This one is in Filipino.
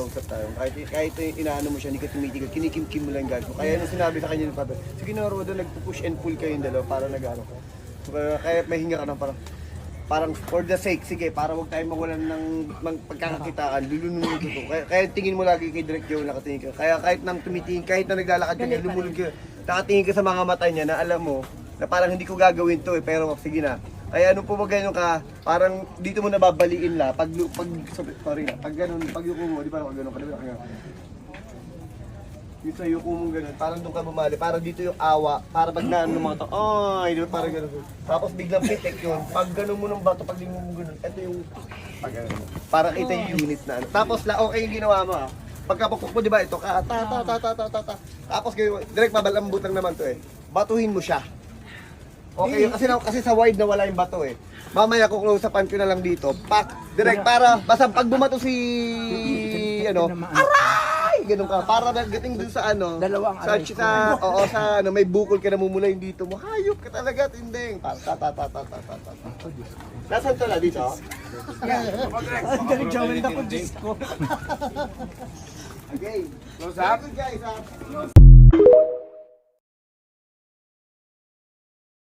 close up tayo. Kahit inaano mo siya, hindi ka tumitigil, kinikim-kim mo lang yung guard mo. Kaya nung sinabi sa kanya ng Papa, sige na Rodo, nagpo-push and pull kayong dalawa para nag-ano. So, kaya may hinga ka ng parang for the sake, sige, para huwag tayong mawalan ng pagkakakitaan, lulununin ko to. Kaya tingin mo lagi kay Direk Joe nakatingin ka. Kaya kahit nang tumitingin, kahit na naglalakad ka niya, lumulog ka, nakatingin ka sa mga mata niya na alam mo, na parang hindi ko gagawin to pero sige na. Kaya nung pumagano ka, parang dito mo nababaliin la, pag ganun, pag yuko mo, di ba pag ganun ka, di ba? Yung sa yuko mo ganun, parang doon ka bumali, parang dito yung awa, para pag naano ng mga to, ay, di ba parang ganun. Tapos biglang pitik yun, pag ganun mo ng bato, pag lingon mo ganun, ito yung, pag ganun, para kita yung unit na ano. Tapos okay yung ginawa mo ah. Pagkapukpok mo, di ba, ito ka, Tapos direct babalambut lang naman to eh. Batuhin mo siya. Okay, kasi sa wide na wala yung bato eh. Mamaya kung close-upan ko na lang dito, pak, direct para, basta pag bumato si, aray! Ganun ka, para nagating dun sa Dalawang aray ko. oo, sa may bukol ka namumula yung dito mo, hayop ka talaga, tinding. Nasaan to na dito? Ang galing Jowel na ko, Diyos ko. Okay, close up. Guys,